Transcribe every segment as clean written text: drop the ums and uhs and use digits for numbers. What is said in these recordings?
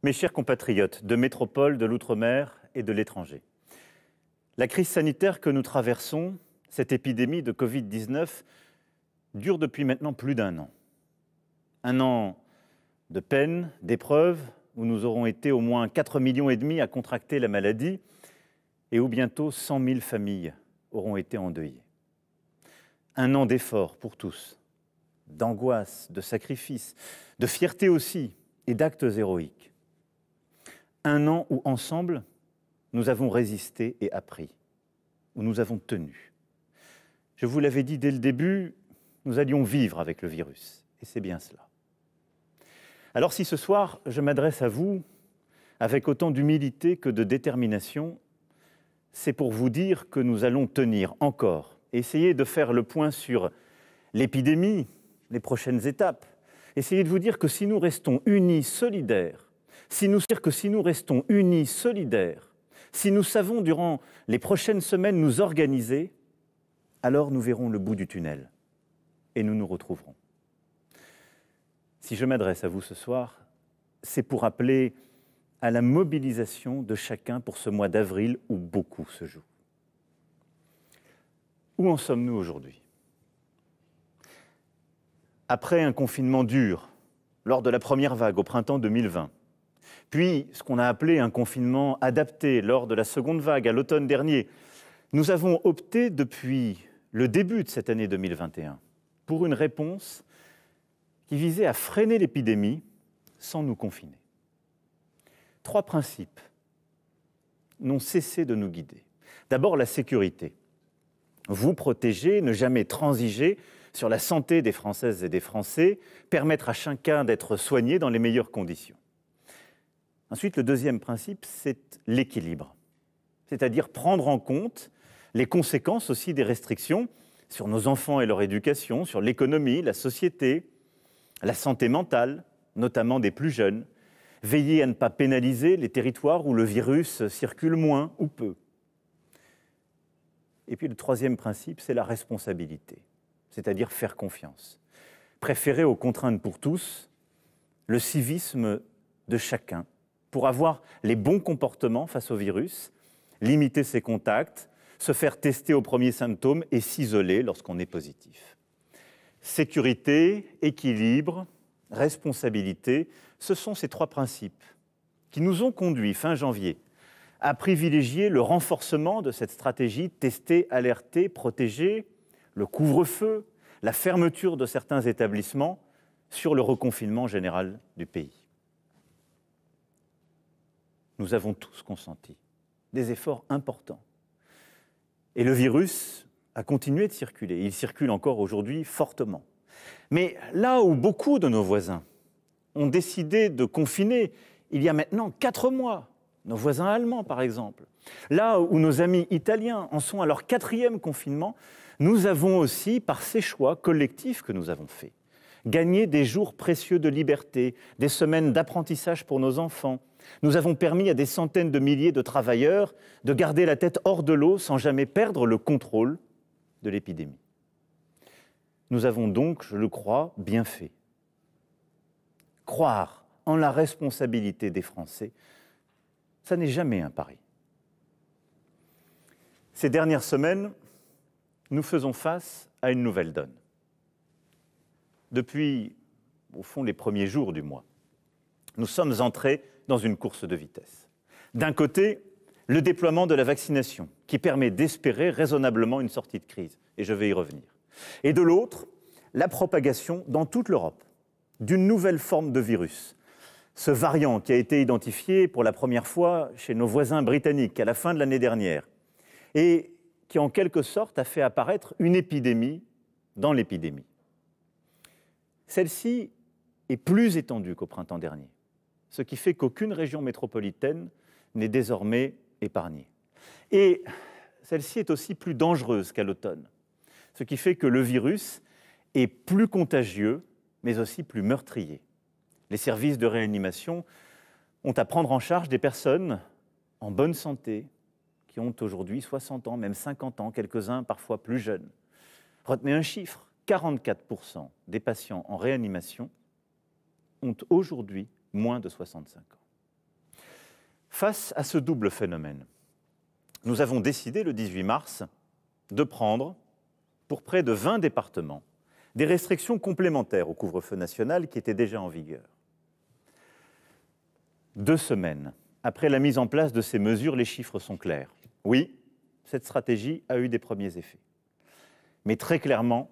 Mes chers compatriotes de métropole, de l'outre-mer et de l'étranger, la crise sanitaire que nous traversons, cette épidémie de Covid-19, dure depuis maintenant plus d'un an. Un an de peine, d'épreuves, où nous aurons été au moins 4,5 millions à contracter la maladie et où bientôt 100 000 familles auront été endeuillées. Un an d'efforts pour tous, d'angoisse, de sacrifice, de fierté aussi et d'actes héroïques. Un an où, ensemble, nous avons résisté et appris, où nous avons tenu. Je vous l'avais dit dès le début, nous allions vivre avec le virus, et c'est bien cela. Alors si ce soir, je m'adresse à vous avec autant d'humilité que de détermination, c'est pour vous dire que nous allons tenir encore, essayer de faire le point sur l'épidémie, les prochaines étapes, essayer de vous dire que si nous restons unis, solidaires, si nous savons durant les prochaines semaines nous organiser, alors nous verrons le bout du tunnel et nous nous retrouverons. Si je m'adresse à vous ce soir, c'est pour appeler à la mobilisation de chacun pour ce mois d'avril où beaucoup se joue. Où en sommes-nous aujourd'hui ? Après un confinement dur, lors de la première vague au printemps 2020, puis ce qu'on a appelé un confinement adapté lors de la seconde vague à l'automne dernier, nous avons opté depuis le début de cette année 2021 pour une réponse qui visait à freiner l'épidémie sans nous confiner. 3 principes n'ont cessé de nous guider. D'abord, la sécurité. Vous protéger, ne jamais transiger sur la santé des Françaises et des Français, permettre à chacun d'être soigné dans les meilleures conditions. Ensuite, le deuxième principe, c'est l'équilibre, c'est-à-dire prendre en compte les conséquences aussi des restrictions sur nos enfants et leur éducation, sur l'économie, la société, la santé mentale, notamment des plus jeunes, veiller à ne pas pénaliser les territoires où le virus circule moins ou peu. Et puis le troisième principe, c'est la responsabilité, c'est-à-dire faire confiance. Préférer aux contraintes pour tous le civisme de chacun pour avoir les bons comportements face au virus, limiter ses contacts, se faire tester aux premiers symptômes et s'isoler lorsqu'on est positif. Sécurité, équilibre, responsabilité, ce sont ces 3 principes qui nous ont conduits, fin janvier, à privilégier le renforcement de cette stratégie tester, alerter, protéger, le couvre-feu, la fermeture de certains établissements sur le reconfinement général du pays. Nous avons tous consenti des efforts importants. Et le virus a continué de circuler. Il circule encore aujourd'hui fortement. Mais là où beaucoup de nos voisins ont décidé de confiner il y a maintenant 4 mois, nos voisins allemands par exemple, là où nos amis italiens en sont à leur 4e confinement, nous avons aussi, par ces choix collectifs que nous avons faits, gagné des jours précieux de liberté, des semaines d'apprentissage pour nos enfants. Nous avons permis à des centaines de milliers de travailleurs de garder la tête hors de l'eau sans jamais perdre le contrôle de l'épidémie. Nous avons donc, je le crois, bien fait. Croire en la responsabilité des Français, ça n'est jamais un pari. Ces dernières semaines, nous faisons face à une nouvelle donne. Depuis, au fond, les premiers jours du mois, nous sommes entrés dans une course de vitesse. D'un côté, le déploiement de la vaccination, qui permet d'espérer raisonnablement une sortie de crise, et je vais y revenir. Et de l'autre, la propagation dans toute l'Europe d'une nouvelle forme de virus. Ce variant qui a été identifié pour la première fois chez nos voisins britanniques à la fin de l'année dernière, et qui en quelque sorte a fait apparaître une épidémie dans l'épidémie. Celle-ci est plus étendue qu'au printemps dernier, ce qui fait qu'aucune région métropolitaine n'est désormais épargnée. Et celle-ci est aussi plus dangereuse qu'à l'automne, ce qui fait que le virus est plus contagieux, mais aussi plus meurtrier. Les services de réanimation ont à prendre en charge des personnes en bonne santé, qui ont aujourd'hui 60 ans, même 50 ans, quelques-uns parfois plus jeunes. Retenez un chiffre, 44% des patients en réanimation ont aujourd'hui moins de 65 ans. Face à ce double phénomène, nous avons décidé le 18 mars de prendre, pour près de 20 départements, des restrictions complémentaires au couvre-feu national qui était déjà en vigueur. 2 semaines après la mise en place de ces mesures, les chiffres sont clairs. Oui, cette stratégie a eu des premiers effets. Mais très clairement,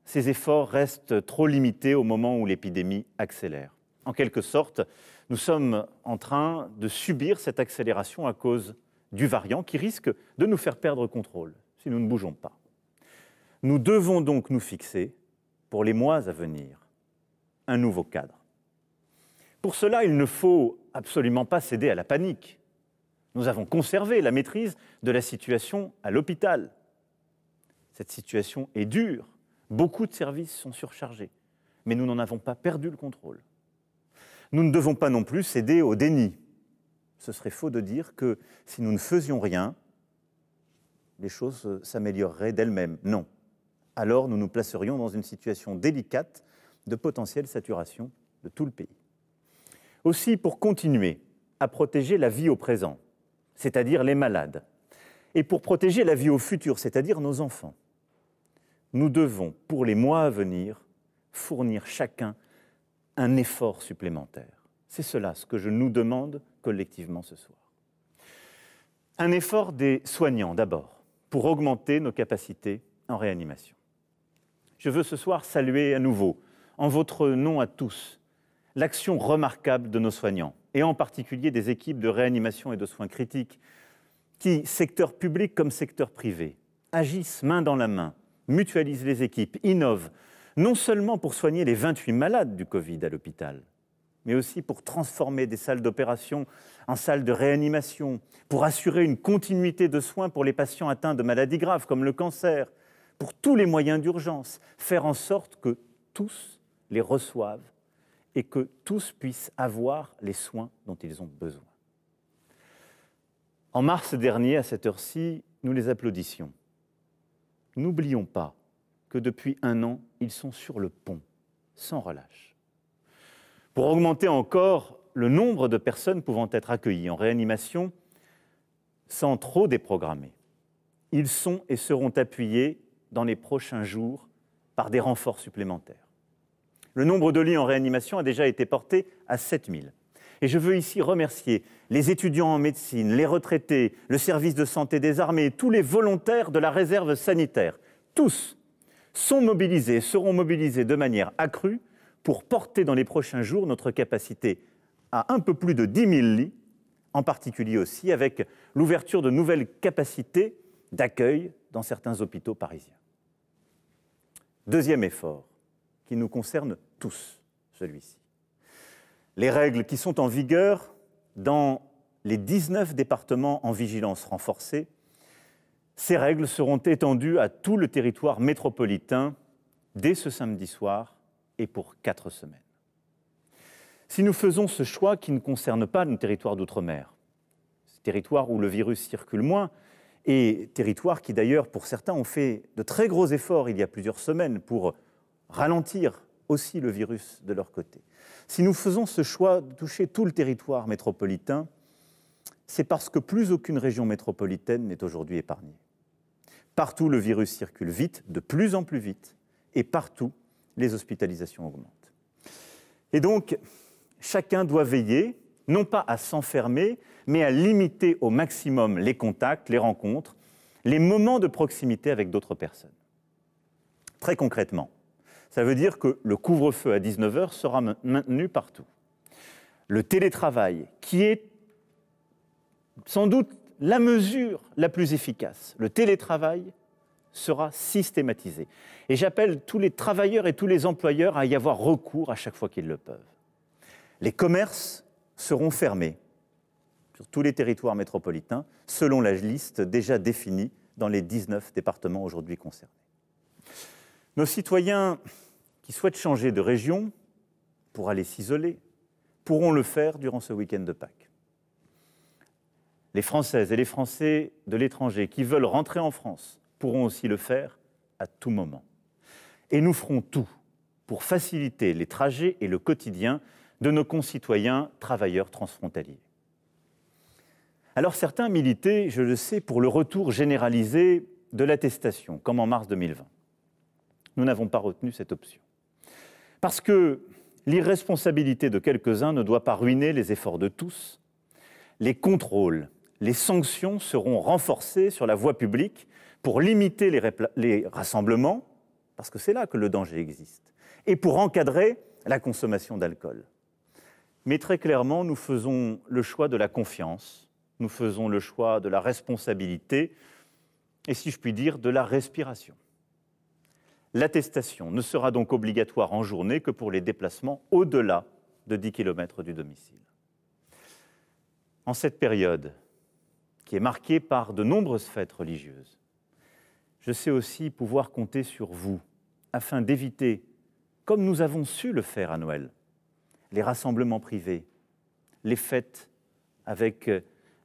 ces efforts restent trop limités au moment où l'épidémie accélère. En quelque sorte, nous sommes en train de subir cette accélération à cause du variant qui risque de nous faire perdre contrôle si nous ne bougeons pas. Nous devons donc nous fixer, pour les mois à venir, un nouveau cadre. Pour cela, il ne faut absolument pas céder à la panique. Nous avons conservé la maîtrise de la situation à l'hôpital. Cette situation est dure, beaucoup de services sont surchargés, mais nous n'en avons pas perdu le contrôle. Nous ne devons pas non plus céder au déni. Ce serait faux de dire que si nous ne faisions rien, les choses s'amélioreraient d'elles-mêmes. Non. Alors nous nous placerions dans une situation délicate de potentielle saturation de tout le pays. Aussi, pour continuer à protéger la vie au présent, c'est-à-dire les malades, et pour protéger la vie au futur, c'est-à-dire nos enfants, nous devons, pour les mois à venir, fournir chacun un effort supplémentaire. C'est cela ce que je nous demande collectivement ce soir. Un effort des soignants d'abord, pour augmenter nos capacités en réanimation. Je veux ce soir saluer à nouveau, en votre nom à tous, l'action remarquable de nos soignants, et en particulier des équipes de réanimation et de soins critiques, qui, secteur public comme secteur privé, agissent main dans la main, mutualisent les équipes, innovent, non seulement pour soigner les 28 malades du Covid à l'hôpital, mais aussi pour transformer des salles d'opération en salles de réanimation, pour assurer une continuité de soins pour les patients atteints de maladies graves comme le cancer, pour tous les moyens d'urgence, faire en sorte que tous les reçoivent et que tous puissent avoir les soins dont ils ont besoin. En mars dernier, à cette heure-ci, nous les applaudissions. N'oublions pas que depuis 1 an, ils sont sur le pont, sans relâche. Pour augmenter encore le nombre de personnes pouvant être accueillies en réanimation, sans trop déprogrammer, ils sont et seront appuyés dans les prochains jours par des renforts supplémentaires. Le nombre de lits en réanimation a déjà été porté à 7000. Et je veux ici remercier les étudiants en médecine, les retraités, le service de santé des armées, tous les volontaires de la réserve sanitaire. Tous sont mobilisés et seront mobilisés de manière accrue pour porter dans les prochains jours notre capacité à un peu plus de 10 000 lits, en particulier aussi avec l'ouverture de nouvelles capacités d'accueil dans certains hôpitaux parisiens. Deuxième effort, qui nous concerne tous, celui-ci. Les règles qui sont en vigueur dans les 19 départements en vigilance renforcée, ces règles seront étendues à tout le territoire métropolitain dès ce samedi soir et pour 4 semaines. Si nous faisons ce choix qui ne concerne pas nos territoires d'outre-mer, territoires où le virus circule moins, et territoires qui d'ailleurs, pour certains, ont fait de très gros efforts il y a plusieurs semaines pour ralentir aussi le virus de leur côté. Si nous faisons ce choix de toucher tout le territoire métropolitain, c'est parce que plus aucune région métropolitaine n'est aujourd'hui épargnée. Partout, le virus circule vite, de plus en plus vite, et partout, les hospitalisations augmentent. Et donc, chacun doit veiller, non pas à s'enfermer, mais à limiter au maximum les contacts, les rencontres, les moments de proximité avec d'autres personnes. Très concrètement, ça veut dire que le couvre-feu à 19h sera maintenu partout. Le télétravail, qui est sans doute la mesure la plus efficace, le télétravail sera systématisé. Et j'appelle tous les travailleurs et tous les employeurs à y avoir recours à chaque fois qu'ils le peuvent. Les commerces seront fermés sur tous les territoires métropolitains, selon la liste déjà définie dans les 19 départements aujourd'hui concernés. Nos citoyens qui souhaitent changer de région pour aller s'isoler pourront le faire durant ce week-end de Pâques. Les Françaises et les Français de l'étranger qui veulent rentrer en France pourront aussi le faire à tout moment. Et nous ferons tout pour faciliter les trajets et le quotidien de nos concitoyens travailleurs transfrontaliers. Alors certains militaient, je le sais, pour le retour généralisé de l'attestation, comme en mars 2020. Nous n'avons pas retenu cette option. Parce que l'irresponsabilité de quelques-uns ne doit pas ruiner les efforts de tous. Les contrôles, les sanctions seront renforcées sur la voie publique pour limiter les rassemblements, parce que c'est là que le danger existe, et pour encadrer la consommation d'alcool. Mais très clairement, nous faisons le choix de la confiance, nous faisons le choix de la responsabilité, et si je puis dire, de la respiration. L'attestation ne sera donc obligatoire en journée que pour les déplacements au-delà de 10 km du domicile. En cette période, qui est marquée par de nombreuses fêtes religieuses, je sais aussi pouvoir compter sur vous afin d'éviter, comme nous avons su le faire à Noël, les rassemblements privés, les fêtes avec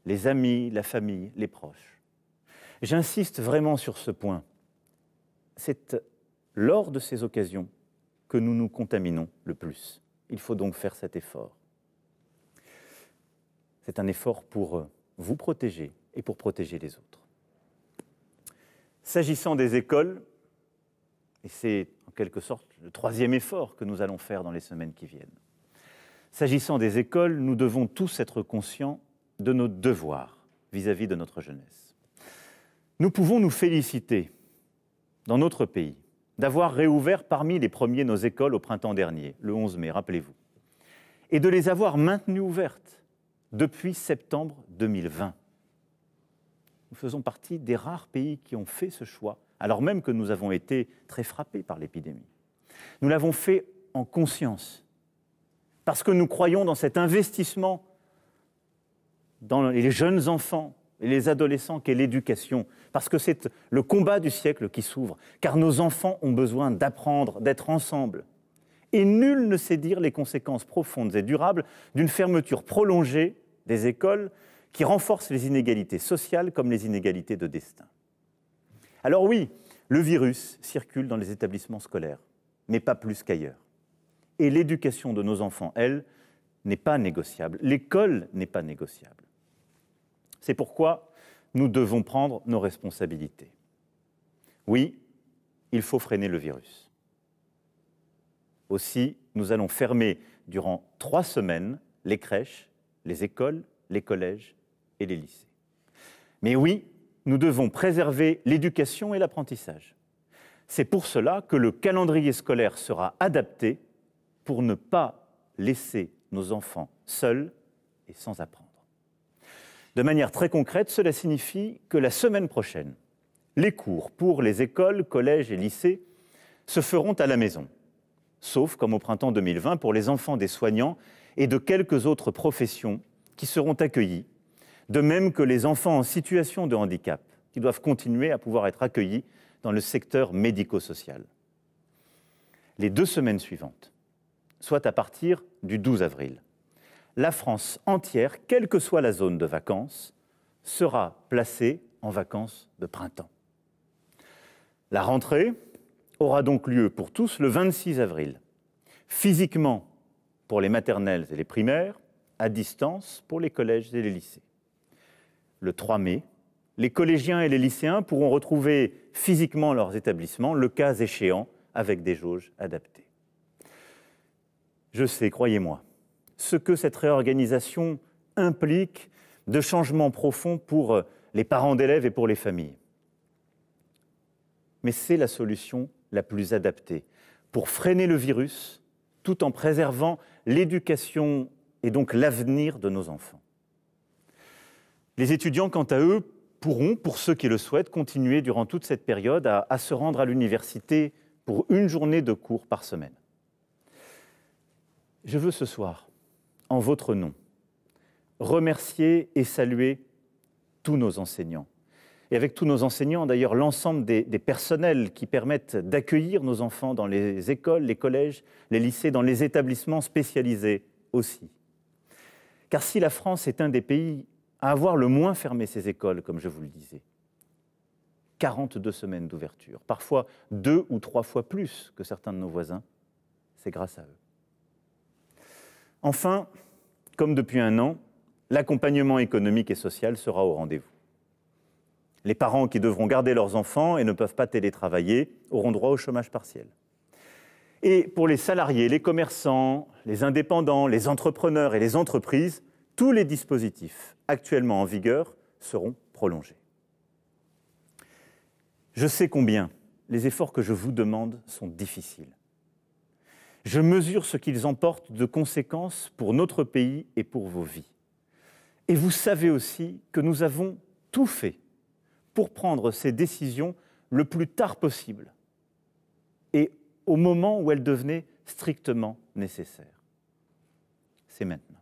les amis, la famille, les proches. J'insiste vraiment sur ce point. C'est lors de ces occasions que nous nous contaminons le plus. Il faut donc faire cet effort. C'est un effort pour vous protéger et pour protéger les autres. S'agissant des écoles, et c'est en quelque sorte le troisième effort que nous allons faire dans les semaines qui viennent, s'agissant des écoles, nous devons tous être conscients de nos devoirs vis-à-vis de notre jeunesse. Nous pouvons nous féliciter, dans notre pays, d'avoir réouvert parmi les premiers nos écoles au printemps dernier, le 11 mai, rappelez-vous, et de les avoir maintenues ouvertes depuis septembre 2020. Nous faisons partie des rares pays qui ont fait ce choix, alors même que nous avons été très frappés par l'épidémie. Nous l'avons fait en conscience, parce que nous croyons dans cet investissement dans les jeunes enfants et les adolescents qu'est l'éducation, parce que c'est le combat du siècle qui s'ouvre, car nos enfants ont besoin d'apprendre, d'être ensemble. Et nul ne sait dire les conséquences profondes et durables d'une fermeture prolongée des écoles qui renforce les inégalités sociales comme les inégalités de destin. Alors oui, le virus circule dans les établissements scolaires, mais pas plus qu'ailleurs. Et l'éducation de nos enfants, elle, n'est pas négociable. L'école n'est pas négociable. C'est pourquoi nous devons prendre nos responsabilités. Oui, il faut freiner le virus. Aussi, nous allons fermer durant 3 semaines les crèches, les écoles, les collèges et les lycées. Mais oui, nous devons préserver l'éducation et l'apprentissage. C'est pour cela que le calendrier scolaire sera adapté pour ne pas laisser nos enfants seuls et sans apprendre. De manière très concrète, cela signifie que la semaine prochaine, les cours pour les écoles, collèges et lycées se feront à la maison, sauf comme au printemps 2020 pour les enfants des soignants et de quelques autres professions qui seront accueillis, de même que les enfants en situation de handicap, qui doivent continuer à pouvoir être accueillis dans le secteur médico-social. Les 2 semaines suivantes, soit à partir du 12 avril, la France entière, quelle que soit la zone de vacances, sera placée en vacances de printemps. La rentrée aura donc lieu pour tous le 26 avril, physiquement pour les maternelles et les primaires, à distance pour les collèges et les lycées. Le 3 mai, les collégiens et les lycéens pourront retrouver physiquement leurs établissements, le cas échéant, avec des jauges adaptées. Je sais, croyez-moi, ce que cette réorganisation implique de changements profonds pour les parents d'élèves et pour les familles. Mais c'est la solution la plus adaptée pour freiner le virus tout en préservant l'éducation et donc l'avenir de nos enfants. Les étudiants, quant à eux, pourront, pour ceux qui le souhaitent, continuer durant toute cette période à se rendre à l'université pour 1 journée de cours par semaine. Je veux ce soir, en votre nom, remercier et saluer tous nos enseignants. Et avec tous nos enseignants, d'ailleurs, l'ensemble des personnels qui permettent d'accueillir nos enfants dans les écoles, les collèges, les lycées, dans les établissements spécialisés aussi. Car si la France est un des pays à avoir le moins fermé ses écoles, comme je vous le disais, 42 semaines d'ouverture, parfois 2 ou 3 fois plus que certains de nos voisins, c'est grâce à eux. Enfin, comme depuis 1 an, l'accompagnement économique et social sera au rendez-vous. Les parents qui devront garder leurs enfants et ne peuvent pas télétravailler auront droit au chômage partiel. Et pour les salariés, les commerçants, les indépendants, les entrepreneurs et les entreprises, tous les dispositifs actuellement en vigueur seront prolongés. Je sais combien les efforts que je vous demande sont difficiles. Je mesure ce qu'ils emportent de conséquences pour notre pays et pour vos vies. Et vous savez aussi que nous avons tout fait pour prendre ces décisions le plus tard possible et au moment où elles devenaient strictement nécessaires. C'est maintenant.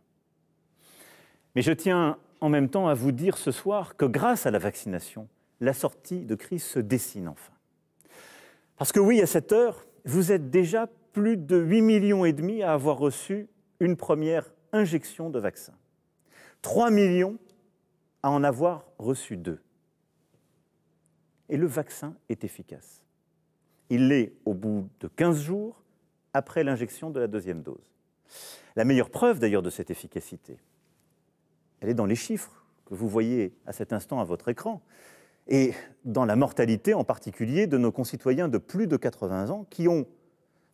Mais je tiens en même temps à vous dire ce soir que grâce à la vaccination, la sortie de crise se dessine enfin. Parce que oui, à cette heure, vous êtes déjà plus de 8,5 millions à avoir reçu une première injection de vaccin. 3 millions à en avoir reçu 2. Et le vaccin est efficace. Il l'est au bout de 15 jours après l'injection de la deuxième dose. La meilleure preuve d'ailleurs de cette efficacité, elle est dans les chiffres que vous voyez à cet instant à votre écran et dans la mortalité en particulier de nos concitoyens de plus de 80 ans qui ont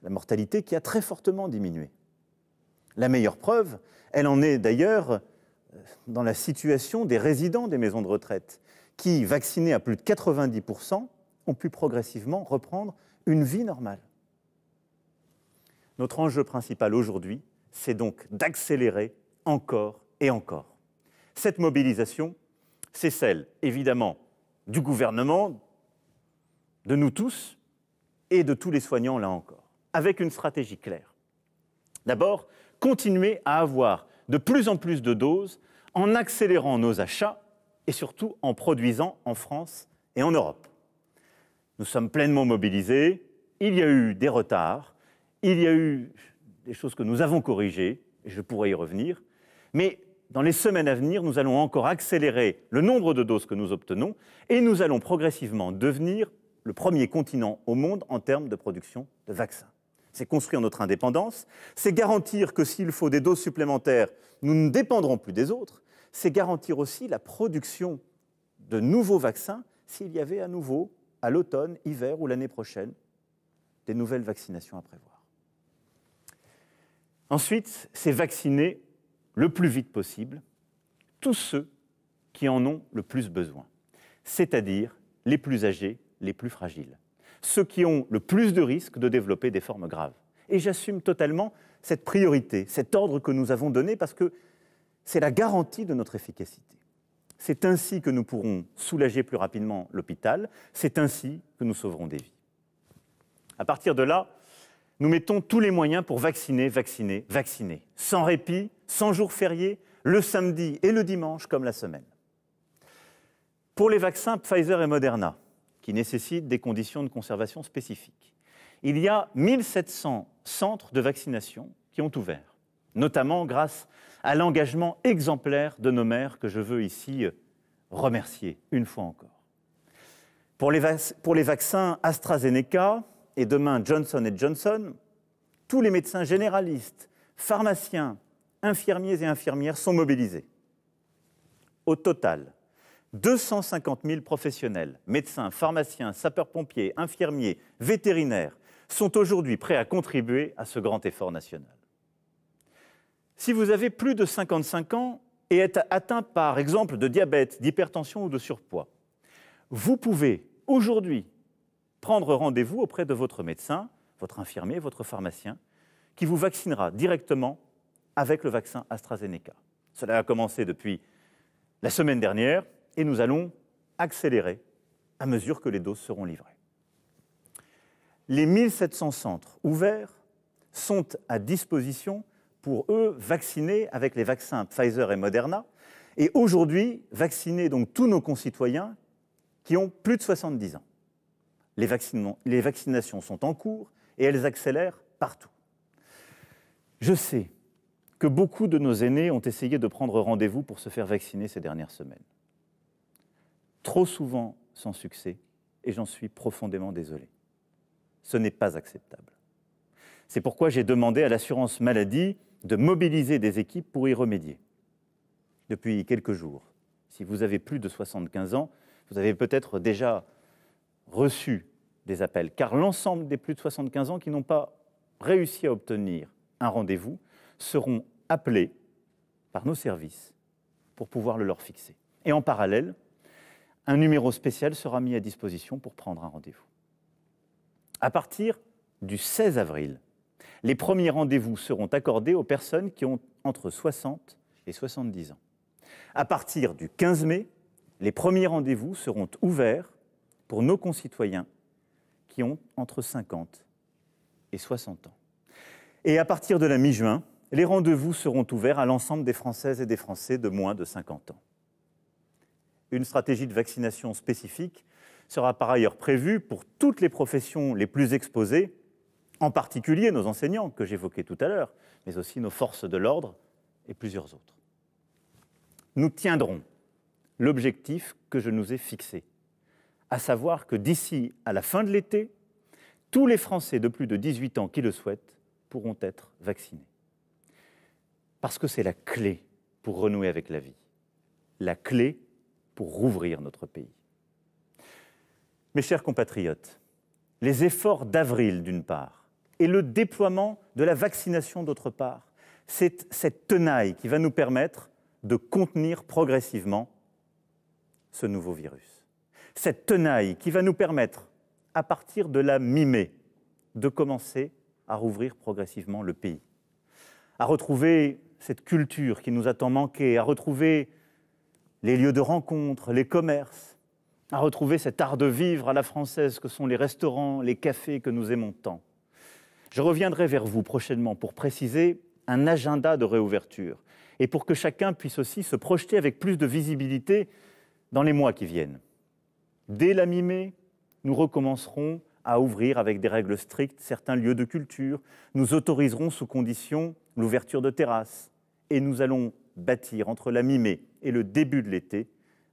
la mortalité qui a très fortement diminué. La meilleure preuve, elle en est d'ailleurs dans la situation des résidents des maisons de retraite qui, vaccinés à plus de 90%, ont pu progressivement reprendre une vie normale. Notre enjeu principal aujourd'hui, c'est donc d'accélérer encore et encore. Cette mobilisation, c'est celle, évidemment, du gouvernement, de nous tous et de tous les soignants, là encore, avec une stratégie claire. D'abord, continuer à avoir de plus en plus de doses en accélérant nos achats et surtout en produisant en France et en Europe. Nous sommes pleinement mobilisés, il y a eu des retards, il y a eu des choses que nous avons corrigées, et je pourrais y revenir, mais dans les semaines à venir, nous allons encore accélérer le nombre de doses que nous obtenons et nous allons progressivement devenir le premier continent au monde en termes de production de vaccins. C'est construire notre indépendance, c'est garantir que s'il faut des doses supplémentaires, nous ne dépendrons plus des autres, c'est garantir aussi la production de nouveaux vaccins s'il y avait à nouveau, à l'automne, hiver ou l'année prochaine, des nouvelles vaccinations à prévoir. Ensuite, c'est vacciner le plus vite possible tous ceux qui en ont le plus besoin, c'est-à-dire les plus âgés, les plus fragiles, ceux qui ont le plus de risques de développer des formes graves. Et j'assume totalement cette priorité, cet ordre que nous avons donné parce que c'est la garantie de notre efficacité. C'est ainsi que nous pourrons soulager plus rapidement l'hôpital, c'est ainsi que nous sauverons des vies. À partir de là, nous mettons tous les moyens pour vacciner, vacciner, vacciner, sans répit, sans jours fériés, le samedi et le dimanche comme la semaine. Pour les vaccins Pfizer et Moderna, qui nécessitent des conditions de conservation spécifiques, il y a 1700 centres de vaccination qui ont ouvert, notamment grâce à l'engagement exemplaire de nos maires que je veux ici remercier une fois encore. Pour les vaccins AstraZeneca et demain Johnson & Johnson, tous les médecins généralistes, pharmaciens, infirmiers et infirmières sont mobilisés. Au total, 250 000 professionnels, médecins, pharmaciens, sapeurs-pompiers, infirmiers, vétérinaires, sont aujourd'hui prêts à contribuer à ce grand effort national. Si vous avez plus de 55 ans et êtes atteint par exemple de diabète, d'hypertension ou de surpoids, vous pouvez aujourd'hui prendre rendez-vous auprès de votre médecin, votre infirmier, votre pharmacien, qui vous vaccinera directement avec le vaccin AstraZeneca. Cela a commencé depuis la semaine dernière et nous allons accélérer à mesure que les doses seront livrées. Les 1700 centres ouverts sont à disposition pour eux vacciner avec les vaccins Pfizer et Moderna et aujourd'hui vacciner donc tous nos concitoyens qui ont plus de 70 ans. Les vaccinations sont en cours et elles accélèrent partout. Je sais que beaucoup de nos aînés ont essayé de prendre rendez-vous pour se faire vacciner ces dernières semaines. Trop souvent sans succès, et j'en suis profondément désolé. Ce n'est pas acceptable. C'est pourquoi j'ai demandé à l'assurance maladie de mobiliser des équipes pour y remédier. depuis quelques jours. Si vous avez plus de 75 ans, vous avez peut-être déjà reçu des appels, car l'ensemble des plus de 75 ans qui n'ont pas réussi à obtenir un rendez-vous seront appelés par nos services pour pouvoir le leur fixer. Et en parallèle, un numéro spécial sera mis à disposition pour prendre un rendez-vous. À partir du 16 avril, les premiers rendez-vous seront accordés aux personnes qui ont entre 60 et 70 ans. À partir du 15 mai, les premiers rendez-vous seront ouverts pour nos concitoyens qui ont entre 50 et 60 ans. Et à partir de la mi-juin, les rendez-vous seront ouverts à l'ensemble des Françaises et des Français de moins de 50 ans. Une stratégie de vaccination spécifique sera par ailleurs prévue pour toutes les professions les plus exposées, en particulier nos enseignants que j'évoquais tout à l'heure, mais aussi nos forces de l'ordre et plusieurs autres. Nous tiendrons l'objectif que je nous ai fixé, à savoir que d'ici à la fin de l'été, tous les Français de plus de 18 ans qui le souhaitent pourront être vaccinés. Parce que c'est la clé pour renouer avec la vie, la clé pour rouvrir notre pays. Mes chers compatriotes, les efforts d'avril d'une part et le déploiement de la vaccination d'autre part, c'est cette tenaille qui va nous permettre de contenir progressivement ce nouveau virus. Cette tenaille qui va nous permettre, à partir de la mi-mai, de commencer à rouvrir progressivement le pays, à retrouver cette culture qui nous a tant manqué, à retrouver les lieux de rencontre, les commerces, à retrouver cet art de vivre à la française que sont les restaurants, les cafés que nous aimons tant. Je reviendrai vers vous prochainement pour préciser un agenda de réouverture et pour que chacun puisse aussi se projeter avec plus de visibilité dans les mois qui viennent. Dès la mi-mai, nous recommencerons à ouvrir avec des règles strictes certains lieux de culture. Nous autoriserons sous condition l'ouverture de terrasses et nous allons bâtir entre la mi-mai et le début de l'été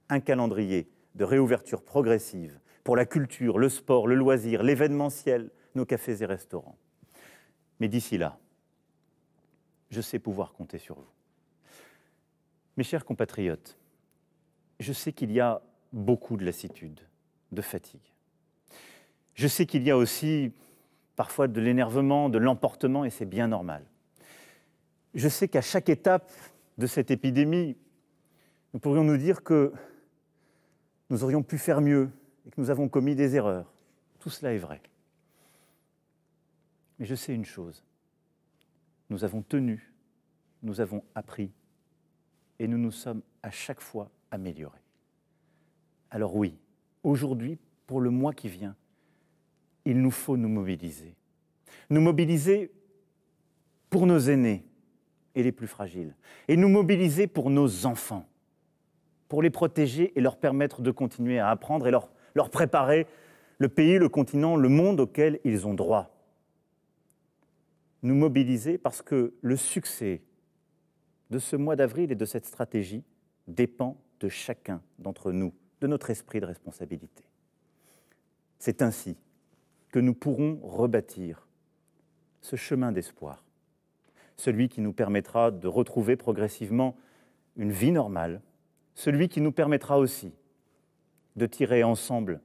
un calendrier de réouverture progressive pour la culture, le sport, le loisir, l'événementiel, nos cafés et restaurants. Mais d'ici là, je sais pouvoir compter sur vous. Mes chers compatriotes, je sais qu'il y a beaucoup de lassitude, de fatigue. Je sais qu'il y a aussi parfois de l'énervement, de l'emportement, et c'est bien normal. Je sais qu'à chaque étape de cette épidémie, nous pourrions nous dire que nous aurions pu faire mieux et que nous avons commis des erreurs. Tout cela est vrai. Mais je sais une chose, nous avons tenu, nous avons appris et nous nous sommes à chaque fois améliorés. Alors oui, aujourd'hui, pour le mois qui vient, il nous faut nous mobiliser. Nous mobiliser pour nos aînés et les plus fragiles, et nous mobiliser pour nos enfants, pour les protéger et leur permettre de continuer à apprendre et leur préparer le pays, le continent, le monde auquel ils ont droit. Nous mobiliser parce que le succès de ce mois d'avril et de cette stratégie dépend de chacun d'entre nous, de notre esprit de responsabilité. C'est ainsi que nous pourrons rebâtir ce chemin d'espoir, celui qui nous permettra de retrouver progressivement une vie normale, celui qui nous permettra aussi de tirer ensemble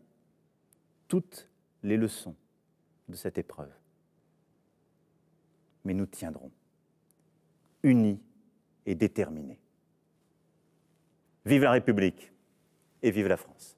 toutes les leçons de cette épreuve. Mais nous tiendrons, unis et déterminés. Vive la République et vive la France!